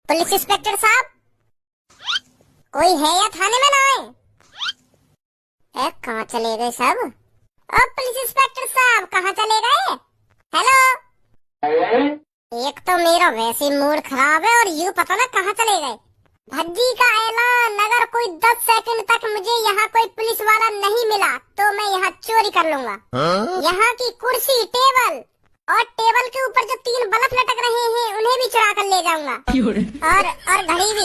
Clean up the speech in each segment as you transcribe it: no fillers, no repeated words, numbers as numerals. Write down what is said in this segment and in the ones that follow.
Police inspector साहब, कोई है या थाने में ना आए? कहाँ चले गए सब? अब पुलिस इंस्पेक्टर साहब कहाँ चले गए? हेलो। एक तो मेरा वैसे मूड खराब है और यूँ पता ना कहाँ चले गए। भज्जी का ऐलान, अगर कोई 10 सेकंड तक मुझे यहाँ कोई पुलिस वाला नहीं मिला तो मैं यहाँ चोरी कर लूंगा। यहाँ की कुर्सी, टेबल और टेबल के ऊपर जो 3 बल्ब लटक रहे हैं उन्हें भी चुरा कर ले जाऊंगा। और घड़ी भी।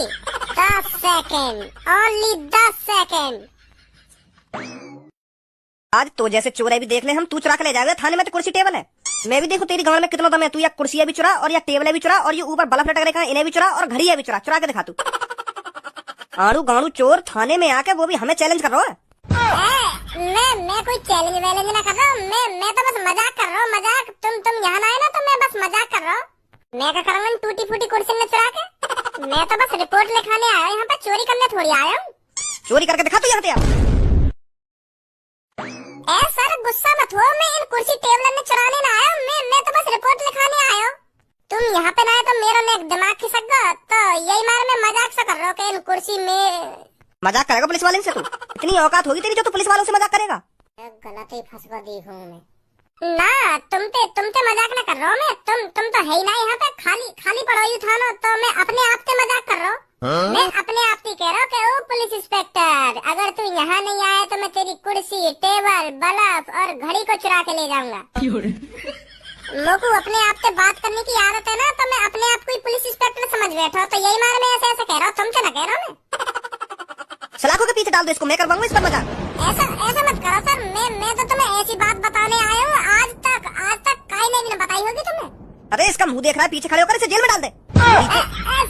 10 सेकंड, ओनली 10 सेकंड। आज तो जैसे चोरे भी देख ले हम, तू चुरा के ले जाएगा थाने में तो कुर्सी टेबल है। मैं भी देखू तेरी गांव में कितना दम है। तू या कुर्सियां भी चुरा और या टेबल भी चुरा और ये ऊपर बल्ब लटक रखा है इन्हें भी चुरा और घड़ियां भी चुरा के दिखा तू। आड़ू गाड़ू चोर थाने में आके वो भी हमें चैलेंज कर रहा है। मैं कोई चैलेंज वैलेंज ना कर रहा हूँ। मैं तो बस मजाक कर रहा हूँ। मजाक। तुम यहाँ आए ना तो मैं बस मजाक कर रहा हूँ। मैं क्या करूँगा टूटी फूटी कुर्सी में चुरा के? मैं तो बस रिपोर्ट लिखाने आया हूँ, यहाँ पे चोरी करने थोड़ी आया हूँ। चोरी करके दिखा तू यहाँ पे। सर गुस्सा मत हो, मैं इन कुर्सी टेबल में चुराने ना आया हूँ। मैं तो बस रिपोर्ट लिखाने आया हूँ। तुम यहाँ पे ना आए तो मेरा नेक दिमाग खिसक गया, तो यही मारे मैं मजाक सा कर रहा हूँ कि इन कुर्सी में। मजाक करेगा पुलिस वाले से तू? इतनी औकात होगी तेरी जो तू पुलिस वालों से मजाक करेगा? गलत ही फंस गई हूँ मैं ना। तुम मजाक ना कर रहा हूँ मैं। तुम तो है ही ना यहाँ पे। खाली पड़ो यू थानो, तो मैं अपने आप से मजाक कर रहा हूँ। मैं अपने आप से कह रहा हूँ कि ओ पुलिस इंस्पेक्टर, अगर तू यहाँ नहीं आया तो मैं तेरी कुर्सी, टेबल, बल्ब और घड़ी को चुरा के ले जाऊंगा। लोगों अपने आप से बात करने की आदत है ना, तो मैं अपने आप को ही पुलिस इंस्पेक्टर समझ बैठा हूँ। तो यही मारे मैं ऐसे कह रहा हूँ, तुमसे ना कह रहा हूँ मैं। सलाखों के पीछे डाल दो इसको, मैं करवाऊंगा इस पर मजाक। ऐसा मत करो सर। मैं तो तुम्हें ऐसी बात बताने आया हूँ, आज तक काई नहीं बताई होगी तुम्हें। अरे इसका मुंह देख रहा है, पीछे खड़े होकर इसे जेल में डाल दे।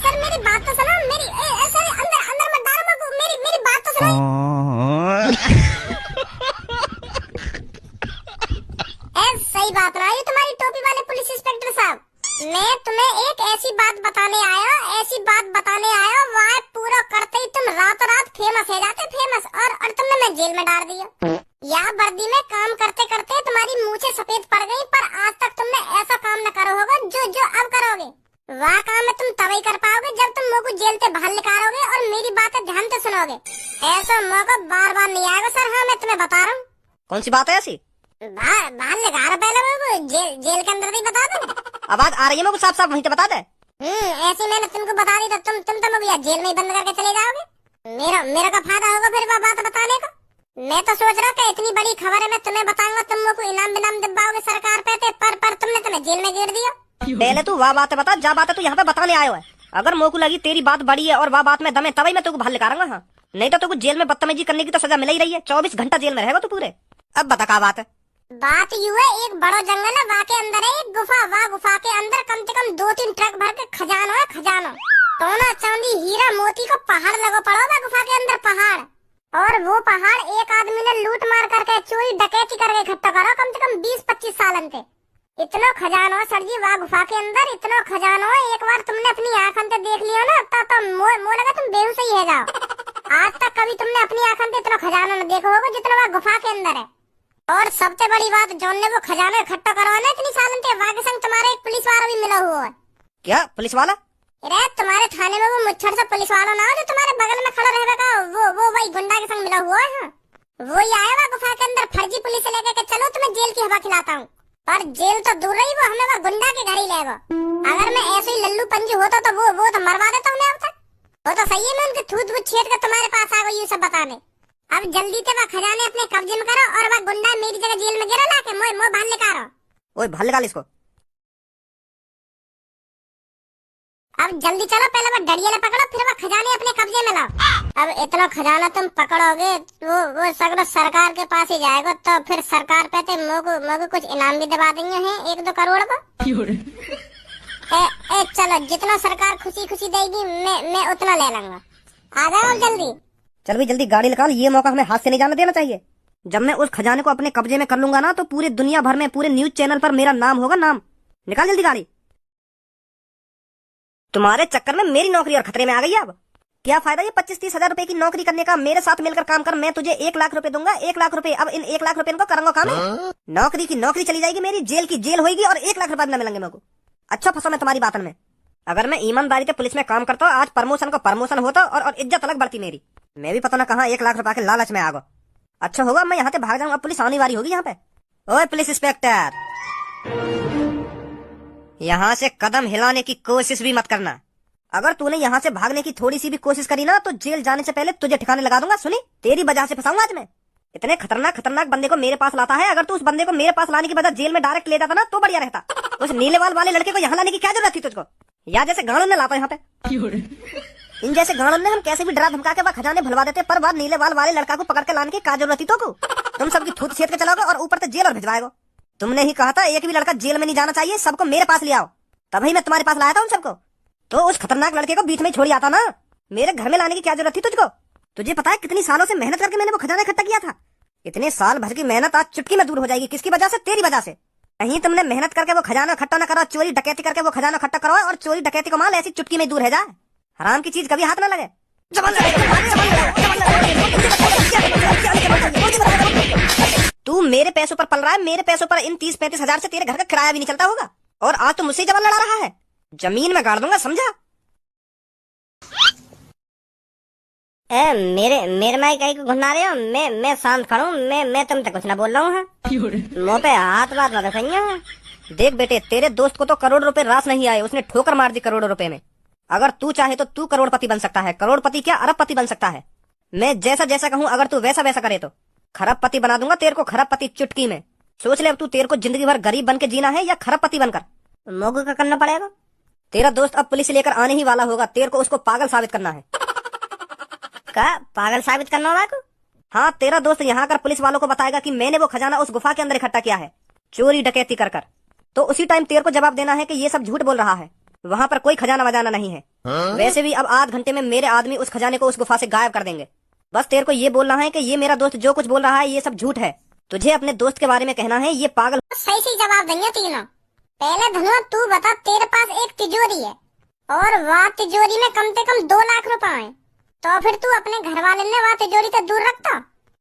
सर मेरी बात तो सुनो। मेरी सर अंदर मत डालो मेरी बात तो सुनो। सही बात ना, ये तुम्हारी टोपी वाले पुलिस इंस्पेक्टर साहब। मैं तुम्हें एक ऐसी बात बताने आया वहाँ पूरा करते ही तुम रातों रात फेमस हो जाते। फेमस और तुमने मैं जेल में डाल दिया। या वर्दी में काम करते करते तुम्हारी मूछें सफेद पड़ गई, पर आज तक तुमने ऐसा काम न करो होगा जो अब करोगे। वह काम में तुम तभी कर पाओगे जब तुम मुझको जेल से बाहर निकालोगे और मेरी बातें ध्यान से सुनोगे। ऐसा मौका बार बार नहीं आएगा सर। हाँ मैं तुम्हें बता रहा हूँ। कौन सी बात है ऐसी? बाहर निकालो पहले मुझको, जेल के अंदर ही बता दो। आवाज आ रही है मुझको साफ वहीं पे बता दे। ऐसी मैंने तुमको बता दी तो तुम तो मुझे जेल में ही बंद करके चले जाओगे। मेरा का फायदा होगा फिर वह बात बताने का। मैं तो सोच रहा था इतनी बड़ी खबर है, मैं तुम्हें बताऊंगा, तुम मुझको इनाम बिनाम दिलवाओगे सरकार पे, पर तुमने तुम्हें जेल में गिर दिया। पहले तू वह बात बता, जा बात है तू यहाँ पे बताने आयो है। अगर मोको लगी तेरी बात बड़ी है और वह बात में दम है तभी मैं तुमको बाहर निकालूंगा। हाँ नहीं तो तुमको जेल में बदतमीजी करने की तो सजा मिल ही रही है। 24 घंटा जेल में रहेगा तू पूरे। अब बता क्या बात है? बात यूँ है, एक बड़ा जंगल है, वहाँ के अंदर है एक गुफा। वहाँ गुफा के अंदर कम से कम 2-3 ट्रक भर के खजाना है। खजाना, सोना चांदी हीरा मोती को पहाड़ लगो पड़ो वहाँ गुफा के अंदर। पहाड़, और वो पहाड़ एक आदमी ने लूट मार करके चोरी डकैती करके इकट्ठा करो कम से कम 20-25 साल अंते। इतना खजाना है सर जी वहाँ गुफा के अंदर, इतना खजाना है। एक बार तुमने अपनी आँखों से देख लिया ना तो मो लगा तुम बेहोश ही है जाओ। आज तक कभी तुमने अपनी आँखों से इतना खजाना न देखा होगा जितना वहाँ गुफा के अंदर है। और सबसे बड़ी बात, जॉन ने वो खजाना इकट्ठा करवाना इतनी साल अंते, वहाँ के संग तुम्हारा एक पुलिस वाला भी मिला हुआ है। क्या पुलिस वाला? अरे तुम्हारे थाने में वो मुच्छर सा पुलिस वाला ना हो जो तुम्हारे बगल में खड़ा रहेगा, वो वही गुंडा के संग मिला हुआ है। वो ही आया हुआ गुफा के अंदर फर्जी पुलिस लेके के चलो तुम्हें जेल की हवा खिलाता हूँ। पर जेल तो दूर रही, वो हमें वो गुंडा के घर ही लेगा। अगर मैं ऐसे ही लल्लू पंजी होता तो वो तो मरवा देता हूँ अब तक। वो तो सही है, मैं उनके थूत वूत छेद कर तुम्हारे पास आ गई ये सब बताने। अब जल्दी से वह खजाने अपने कब्जे में करो और वह गुंडा मेरी जगह जेल में गिरा लाके मोह बाहर निकालो। ओए बाहर निकाल इसको। अब जल्दी चलो, पहले वह डड़ियाले पकड़ो फिर वह खजाने अपने कब्जे में लाओ। अब इतना खजाना तुम पकड़ोगे वो सगड़ा सरकार के पास ही जाएगा, तो फिर सरकार कहते मोको कुछ इनाम भी दबा देंगे हैं 1-2 करोड़ का। चलो जितना सरकार खुशी खुशी देगी मैं उतना ले लूंगा। आ जाओ जल्दी। चल भी जल्दी गाड़ी निकाल, ये मौका हमें हाथ से नहीं जाने देना चाहिए। जब मैं उस खजाने को अपने कब्जे में कर लूंगा ना तो पूरे दुनिया भर में पूरे न्यूज चैनल पर मेरा नाम होगा। नाम निकाल जल्दी गाड़ी। तुम्हारे चक्कर में मेरी नौकरी और खतरे में आ गई है। अब क्या फायदा ये 25-30 हजार रुपए की नौकरी करने का? मेरे साथ मिलकर काम कर, मैं तुझे 1 लाख रुपए दूंगा। 1 लाख रुपए। अब इन 1 लाख रुपए को करूंगा काम है। नौकरी की नौकरी चली जाएगी मेरी, जेल की जेल होगी और 1 लाख रुपए न मिलेंगे मेरे को। अच्छा फंसा मैं तुम्हारी बातन में। अगर मैं ईमानदारी से पुलिस में काम करता आज प्रमोशन को प्रमोशन होता और इज्जत अलग बढ़ती मेरी। मैं भी पता ना कहाँ 1 लाख रुपए के लालच में आ गो। अच्छा होगा मैं यहाँ से भाग जाऊंगा, पुलिस आने वाली होगी यहाँ पे। ओए पुलिस इंस्पेक्टर, यहाँ से कदम हिलाने की कोशिश भी मत करना। अगर तूने यहाँ से भागने की थोड़ी सी भी कोशिश करी ना तो जेल जाने से पहले तुझे ठिकाने लगा दूंगा। सुनी, तेरी वजह से फंसाऊंगा आज मैं। इतने खतरनाक बंदे को मेरे पास लाता है, अगर तू उस बंदे को मेरे पास लाने की बजाय जेल में डायरेक्ट ले जाता ना तो बढ़िया रहता। उस नीलेवाल वाले लड़के को यहाँ लाने की क्या जरूरत थी तुझको? या जैसे गाड़ों ने लाता यहाँ पे। इन जैसे गाड़ों ने हम कैसे भी डरा धमका के वह खजाने भुलवा देते, पर वह नीलेवाल वाले लड़का को पकड़ के लाने की क्या जरूरत थी? तो तुम सबकी थूत छेद के चलोगे और ऊपर से जेल और भिजवाएगो। तुमने ही कहा था एक भी लड़का जेल में नहीं जाना चाहिए, सबको मेरे पास ले आओ, तभी मैं तुम्हारे पास लाया था उन सबको। तो उस खतरनाक लड़के को बीच में छोड़ आता ना, मेरे घर में लाने की क्या जरूरत थी तुझको? तुझे पता है कितनी सालों से मेहनत करके मैंने वो खजाना इकट्ठा किया था? इतने साल भर की मेहनत आज चुटकी में दूर हो जाएगी। किसकी वजह से? तेरी वजह से। कहीं तुमने मेहनत करके वो खजाना इकट्ठा न करो, चोरी डकैती करके वो खजाना इकट्ठा करो और चोरी डकैती को माल ऐसी चुटकी में दूर है जाए। हराम की चीज कभी हाथ न लगे। तू मेरे पैसों पर पल रहा है, मेरे पैसों पर। इन 30-35 हजार से तेरे घर का किराया भी नहीं चलता होगा और आज तो मुझसे जवान लड़ा रहा है। जमीन में गाड़ दूंगा, समझा? मेरे माई कहीं को घुना रहे हो? मैं शांत खड़ा हूँ, मैं तुम तक कुछ ना बोल रहा हूँ। मुँह पे हाथ बात ना रखेंगे। देख बेटे, तेरे दोस्त को तो करोड़ रुपए रास नहीं आए, उसने ठोकर मार दी करोड़ों रुपए में। अगर तू चाहे तो तू करोड़पति बन सकता है। करोड़पति क्या, अरबपति बन सकता है। मैं जैसा जैसा कहूँ अगर तू वैसा वैसा करे तो खरबपति बना दूंगा तेरे को, खरबपति चुटकी में। सोच ले अब तू तेरे को जिंदगी भर गरीब बन के जीना है या खरबपति बनकर। मोगू का करना पड़ेगा। तेरा दोस्त अब पुलिस लेकर आने ही वाला होगा, तेरे को उसको पागल साबित करना है। क्या पागल साबित करना होगा को? हाँ, तेरा दोस्त यहाँ कर पुलिस वालों को बताएगा कि मैंने वो खजाना उस गुफा के अंदर इकट्ठा किया है चोरी डकैती कर। तो उसी टाइम तेरे को जवाब देना है कि ये सब झूठ बोल रहा है, वहाँ पर कोई खजाना वजाना नहीं है। वैसे भी अब आध घंटे में मेरे आदमी उस खजाने को उस गुफा से गायब कर देंगे। बस तेरे को ये बोलना है कि ये मेरा दोस्त जो कुछ बोल रहा है ये सब झूठ है। तुझे अपने दोस्त के बारे में कहना है ये पागल। सही सही जवाब देंगे तीनों। पहले धनुआ तू बता, तेरे पास एक तिजोरी है और वह तिजोरी में कम से कम 2 लाख रुपए है, तो फिर तू अपने घर वाले ने वह तिजोरी से दूर रखता?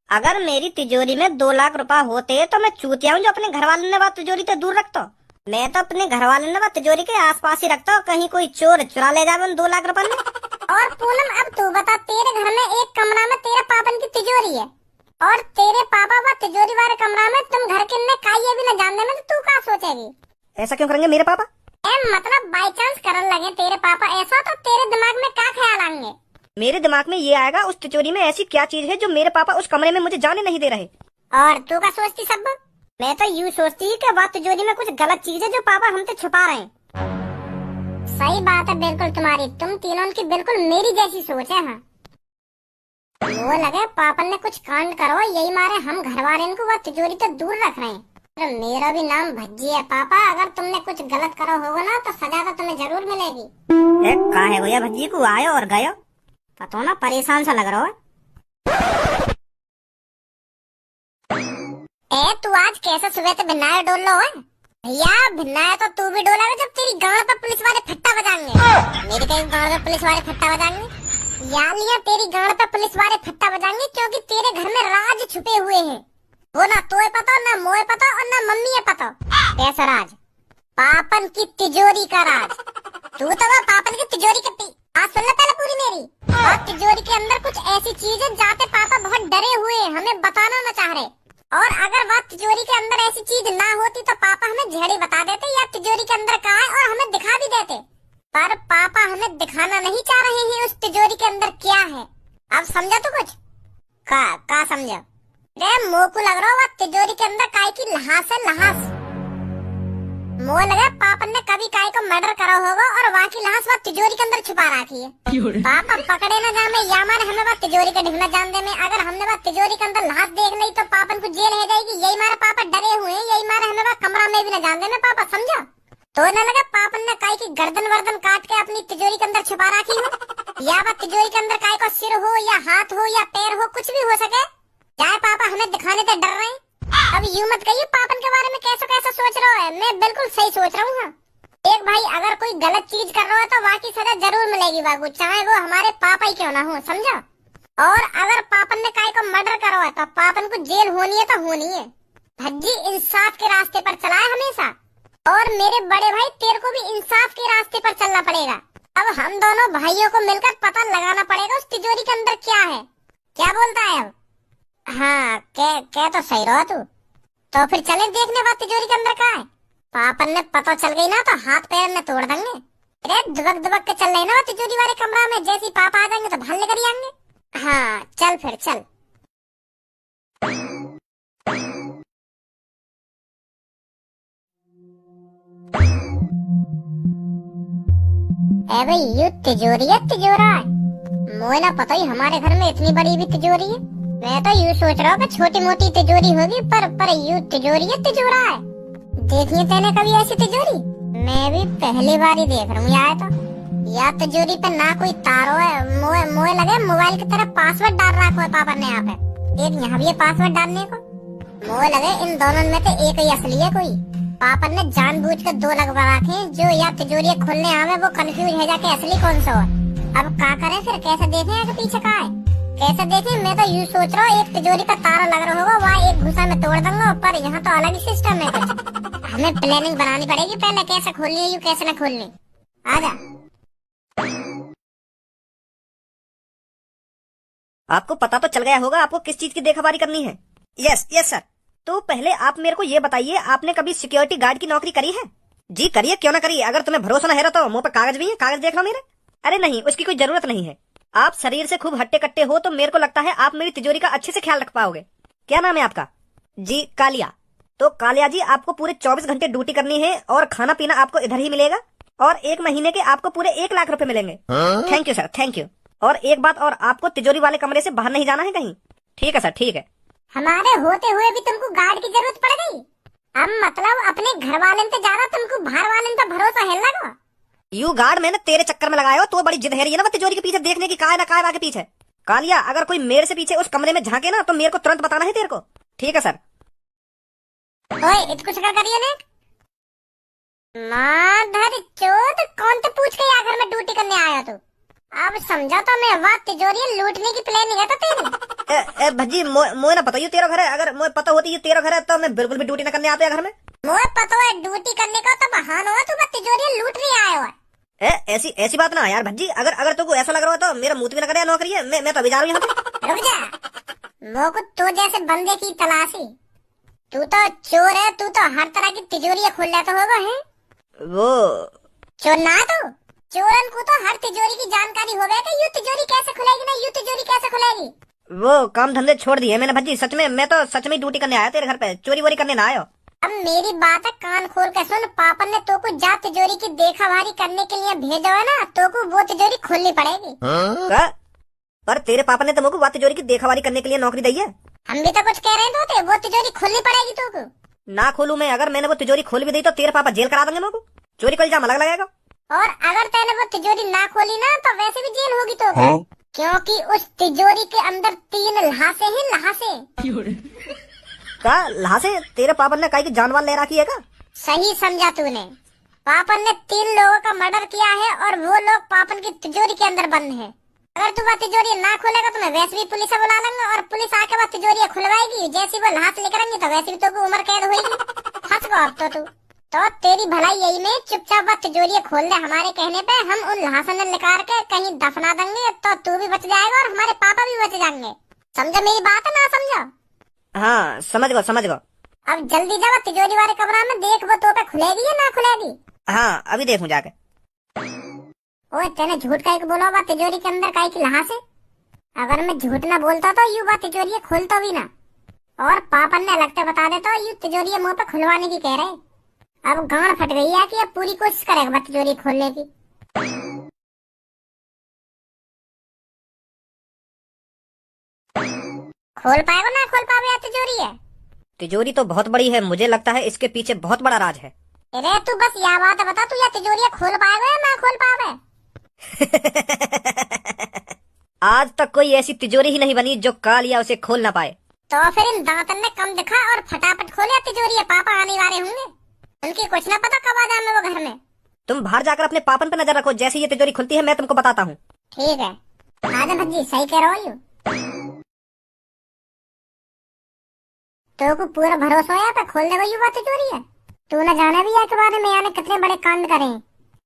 अगर मेरी तिजोरी में 2 लाख रुपए होते तो मैं चूतिया हूँ जो अपने घर वाले ने वह तिजोरी से दूर रखता। मैं तो अपने घर वाले ने वह तिजोरी के आसपास ही रखता हूँ, कहीं कोई चोर चुरा ले जाए उन 2 लाख रुपए में। और पूनम अब तू बता, तेरे घर में एक कमरा में तेरे पापन की तिजोरी है और तेरे पापा वह तिजोरी वाले कमरा में तुम घर के ने काई भी न जानने में, तो तू क्या सोचेगी? ऐसा क्यों करेंगे मेरे पापा? मतलब बाई चांस करने लगे तेरे पापा ऐसा, तो तेरे दिमाग में क्या ख्याल आएंगे? मेरे दिमाग में ये आएगा उस तिजोरी में ऐसी क्या चीज है जो मेरे पापा उस कमरे में मुझे जाने नहीं दे रहे। और तू क्या सोचती सब? मैं तो यूँ सोचती कि वह तिजोरी में कुछ गलत चीज है जो पापा हमसे छुपा रहे हैं। सही बात है बिल्कुल तुम्हारी, तुम तीनों की बिल्कुल मेरी जैसी सोच है। हाँ, वो लगे पापा ने कुछ कांड करो, यही मारे हम घर वाले को वह तिजोरी से दूर रख रहे हैं। तो मेरा भी नाम भज्जी है पापा, अगर तुमने कुछ गलत करो होगा ना तो सजा तो तुम्हें जरूर मिलेगी। कहाँ है भैया भज्जी को आयो और गयो, पता ना परेशान सा लग रहा है। तू आज कैसे सुबह से भिन्नाए डोल लो है? भैया भिन्नाए तो तू भी डोला जब तेरी गांव पर पुलिस वाले फट्टा बजाएंगे। मेरी कहीं गांव में पुलिस वाले फट्टा बजाएंगे या लिया तेरी गांव पर पुलिस वाले फट्टा बजाएंगे, क्योंकि तेरे घर में राज छुपे हुए हैं। वो ना तोए पता, ना मोए पता और ना मम्मी पता। कैसा राज? पापन की तिजोरी का राज। तू तो वह पापन की तिजोरी की आज सुन ले पहले पूरी मेरी। और तिजोरी के अंदर कुछ ऐसी चीज है जाते पापा बहुत डरे हुए, हमें बताना न चाह रहे। और अगर वह तिजोरी के अंदर ऐसी चीज ना होती तो पापा हमें झेड़ी बता देते या तिजोरी के अंदर कहाँ है और हमें दिखा भी देते। पर पापा हमें दिखाना नहीं चाह रहे हैं उस तिजोरी के अंदर क्या है। अब समझा तू कुछ? का समझा? मुँह को लग रहा वह तिजोरी के अंदर काय की लहास है, लहास। मुँह लगा पापा ने कभी काय को मर्डर करा होगा और वहाँ की लाश वह तिजोरी के अंदर छुपा रखी है। पापा पकड़े न जाने या मारे हमें वह तिजोरी का ढूंढना जान दे में। अगर हमने वह तिजोरी के अंदर लाश देख ली तो पापन को जेल है जाएगी। यही मारे पापा डरे हुए हैं, यही मारे हमें वह कमरा में भी न जान दे में। पापा समझा? तो न लगा पापन ने काय की गर्दन वर्दन काट के अपनी तिजोरी के अंदर छुपा रखी हो, या वह तिजोरी के अंदर काय को सिर हो या हाथ हो या पैर हो, कुछ भी हो सके। चाहे पापा हमें दिखाने से डर रहे हैं। अब यूं मत कहिए पापन के बारे में कैसा कैसा सोच रहा है, मैं बिल्कुल सही सोच रहा हूँ। एक भाई अगर कोई गलत चीज कर रहा है तो वहाँ की सजा जरूर मिलेगी बाबू, चाहे वो हमारे पापा ही क्यों ना हो, समझा? और अगर पापन ने काय को मर्डर करो है तो पापन को जेल होनी है तो होनी है। भज्जी इंसाफ के रास्ते पर चला है हमेशा। और मेरे बड़े भाई तेरे को भी इंसाफ के रास्ते पर चलना पड़ेगा। अब हम दोनों भाइयों को मिलकर पता लगाना पड़ेगा उस तिजोरी के अंदर क्या है। क्या बोलता है अब? हाँ क्या तो सही रहो तू। तो फिर चले देखने बाद तिजोरी के अंदर क्या है। पापन ने पता चल गई ना तो हाथ पैर में तोड़ देंगे। अरे दुबक दुबक के चल रहे ना तिजोरी वाले कमरा में, जैसे पापा आ जाएंगे तो भल्ले कर आएंगे। हाँ चल फिर चल। भाई ये तिजोरी है तिजोरा है। मुझे ना पता ही हमारे घर में इतनी बड़ी भी तिजोरी है। मैं तो यूँ सोच रहा हूँ कि छोटी मोटी तिजोरी होगी, पर यूँ तिजोरी है तिजोरा है। देखिए तेने कभी ऐसी तिजोरी? मैं भी पहली बार ही देख रहा हूँ यार। तो या तिजोरी पे ना कोई तारो है, मुझे लगे मोबाइल की तरह पासवर्ड डाल रखा है पापा ने यहाँ पे। एक यहाँ भी है पासवर्ड डालने को। मुझे लगे इन दोनों में से एक ही असली है कोई। पापा ने जानबूझ कर दो लगवा रखे जो या तिजोरी खोलने आवे वो कंफ्यूज है जाके असली कौन सा है। अब क्या करें फिर, कैसे देखें आगे पीछे का है, कैसे देखें। मैं तो यूँ सोच रहा हूँ एक तिजोरी का तारा लग रहा होगा, वहाँ एक घुसा में तोड़ दूंगा। पर यहाँ तो अलग ही सिस्टम है कुछ। हमें प्लानिंग बनानी पड़ेगी पहले, कैसे खोलनी है, यूँ कैसे न खोलनी। आजा। आपको पता तो चल गया होगा आपको किस चीज की देखभाली करनी है। Yes yes sir. तो पहले आप मेरे को ये बताइए, आपने कभी सिक्योरिटी गार्ड की नौकरी करी है? जी करिए, क्यों ना करिए। अगर तुम्हें भरोसा न है तो मुंह पर कागज भी है, कागज देख लो मेरे। अरे नहीं, उसकी कोई जरूरत नहीं है। आप शरीर से खूब हट्टे कट्टे हो तो मेरे को लगता है आप मेरी तिजोरी का अच्छे से ख्याल रख पाओगे। क्या नाम है आपका? जी कालिया। तो कालिया जी, आपको पूरे 24 घंटे ड्यूटी करनी है और खाना पीना आपको इधर ही मिलेगा और 1 महीने के आपको पूरे 1 लाख रुपए मिलेंगे। Thank you sir, thank you. और एक बात और, आपको तिजोरी वाले कमरे से बाहर नहीं जाना है कहीं। ठीक है सर, ठीक है। हमारे होते हुए भी तुमको गार्ड की जरूरत पड़ गई? अब मतलब अपने घर वाले से ज्यादा तुमको बाहर वाले पे भरोसा है लगा? यू गार्ड मैंने तेरे चक्कर में लगाया हो, तो बड़ी जिद है ना तिजोरी के पीछे देखने की, काय ना काय के पीछे। कालिया, अगर कोई मेरे से पीछे उस कमरे में झांके ना तो मेरे को तुरंत बताना है तेरे को। ठीक है सर। ओए कुछ कर करिए ने माधर चोद, कौन तो पूछ के घर में ड्यूटी करने आया तू? अब समझा तो मैं, वहाँ तिजोरी लूटने की प्लानिंग है तो तेरी। भज्जी मोए ना पता ये तेरा घर है। अगर मुझे पता होती ये तेरा घर है तो मैं बिल्कुल भी ड्यूटी न करने आता घर में। मुझे पता है ड्यूटी करने का तो बहाना हुआ, तू तिजोरी लूट नहीं आया हुआ। ऐसी बात ना यार भज्जी, अगर तुमको ऐसा लग रहा हो तो मेरा मुंह भी न करे नौकरी है। मैं तो अभी जा रहा हूँ यहाँ पे। रुक जा, मोको तो जैसे बंदे की तलाशी। तू तो चोर है, तू तो हर तरह की तिजोरी खोल लेता होगा है। वो चोर ना तो चोरन को तो हर तिजोरी की जानकारी हो गया कि यू तिजोरी कैसे खुलेगी ना, यू तिजोरी कैसे खुलेगी। वो काम धंधे छोड़ दिए मैंने भज्जी, सच में। मैं तो सच में ड्यूटी करने आया तेरे घर पे, चोरी वोरी करने ना आयो। अब मेरी बात है कान खोल के सुन, पापन ने तो को जा तिजोरी की देखभाली करने के लिए भेजा है ना, तो को वो तिजोरी खोलनी पड़ेगी। पर तेरे पापा ने तो मुझको वो तिजोरी की देखभाली करने के लिए नौकरी दी है। हम भी तो कुछ कह रहे थे, वो तिजोरी खोलनी पड़ेगी तो को। ना खोलू मैं, अगर मैंने वो तिजोरी खोल भी दी तो तेरे पापा जेल करा देंगे मुझको। चोरी का इल्जाम अलग लगेगा। और अगर तैने वो तिजोरी ना खोली ना तो वैसे भी जेल होगी तो क्योंकि उस तिजोरी के अंदर 3 लहासे हैं, लहासे। का लहासे? तेरे पापा ने कहीं की जानवर ले रखी है का? सही समझा तूने। पापन ने 3 लोगों का मर्डर किया है और वो लोग पापन की तिजोरी के अंदर बंद है। अगर तू वो तिजोरी ना खोलेगा तो मैं वैसे भी पुलिस बुला लूंगा और पुलिस आके वो तिजोरी खुलवाएगी। जैसे वो लहास लेकर आएंगे तो वैसे भी तो उम्र कैद होगी। फंस गो अब तो तेरी भलाई यही में चुपचाप वो तिजोरी खोल दे। हमारे कहने पे हम उन लहासन ने निकाल के कहीं दफना देंगे तो तू भी बच जाएगा और हमारे पापा भी बच जाएंगे। समझा मेरी बात है ना समझा? हाँ समझ गो। अब जल्दी जा तिजोरी वाले कमरा में देख, वो तो पे खुलेगी या ना खुलेगी। हाँ अभी देखूं जाके। ओए तेने झूठ का एक बोला बात तिजोरी के अंदर काई की लहासे? अगर मैं झूठ ना बोलता तो यू बात तिजोरी खोलता भी ना और पापन ने लगते बता देता यू तिजोरी मुंह पे खुलवाने की कह रहे। अब गांड फट गई है कि अब पूरी कोशिश करेगा तिजोरी खोलने की। खोल पाएगा ना खोल पावे तिजोरी है? तिजोरी तो बहुत बड़ी है, मुझे लगता है इसके पीछे बहुत बड़ा राज है। अरे तू बस यह बात बता, तू यह तिजोरी खोल पाएगा या ना खोल पावे? आज तक कोई ऐसी तिजोरी ही नहीं बनी जो कालिया उसे खोल ना पाए। तो फिर इन दांतन ने कम दिखा और फटाफट खोले तिजोरी। पापा आने वाले होंगे, उनकी कुछ ना पता कब आ जाए वो घर में। तुम बाहर जाकर अपने पापन पे नजर रखो, जैसे ये तिजोरी खुलती है मैं तुमको बताता हूँ। ठीक है आजा भज्जी, सही कह रहा हूँ। तो को पूरा भरोसा है पे खोल देगा यू बात तिजोरी है। तू न जाना भी है के बारे में याने कितने बड़े कांड करे।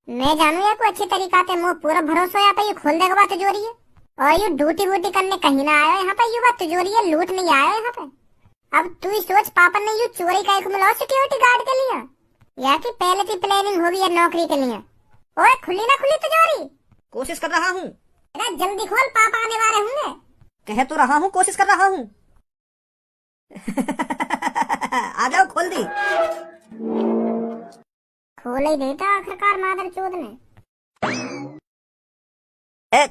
मैं जानू या कोई अच्छी तरीका से मुँह पूरा भरोसा यहाँ पे यू खोल देगा बात तिजोरी है। और यू ड्यूटी वूटी करने कहीं ना आया यहाँ पे, यू बात तिजोरी है लूट नहीं आया यहाँ पे। अब तू ही सोच पापा ने यू चोरी का एक मिला सिक्योरिटी गार्ड के लिए या कि पहले की प्लानिंग होगी या नौकरी के लिए। ओए खुली ना खुली तिजोरी? कोशिश कर रहा हूँ। अरे जल्दी खोल, पापा आने वाले होंगे। कह तो रहा हूँ, कोशिश कर रहा हूँ। आ जाओ, खोल दी। खोल ही देता आखिरकार मादर चोद ने।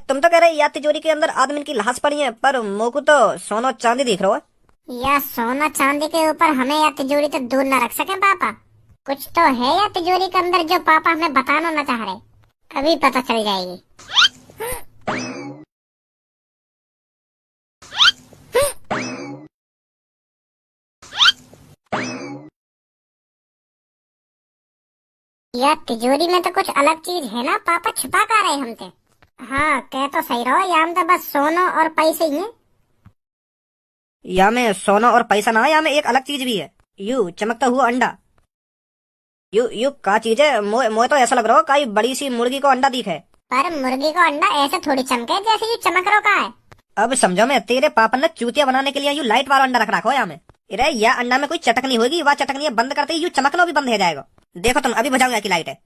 तुम तो कह रहे या तिजोरी के अंदर आदमी की लाश पड़ी है, पर मोकू तो सोना चांदी दिख रहा है। या सोना चांदी के ऊपर हमें या तिजोरी तो दूर न रख सके पापा। कुछ तो है या तिजोरी के अंदर जो पापा हमें बताना न चाह रहे। अभी पता चल जाएगी। या तिजोरी में तो कुछ अलग चीज है ना, पापा छुपा कर रहे हमसे। हाँ कह तो सही रहो, या तो बस सोना और पैसे ही हैं। या में सोना और पैसा ना, या में एक अलग चीज भी है, यू चमकता हुआ अंडा। यू का चीज है? मोए तो ऐसा लग रहा हो कई बड़ी सी मुर्गी को अंडा दिखे। पर मुर्गी को अंडा ऐसे थोड़ी चमके जैसे यू चमक रो का है। अब समझो, मैं तेरे पापा ने चूतिया बनाने के लिए यू लाइट वाला अंडा रख रखा है यहाँ में। अरे या अंडा में कोई चटकनी होगी, वह चटकनी बंद करते ही यू चमकना भी बंद हो जाएगा। देखो तुम, अभी बुझाऊंगा की लाइट है।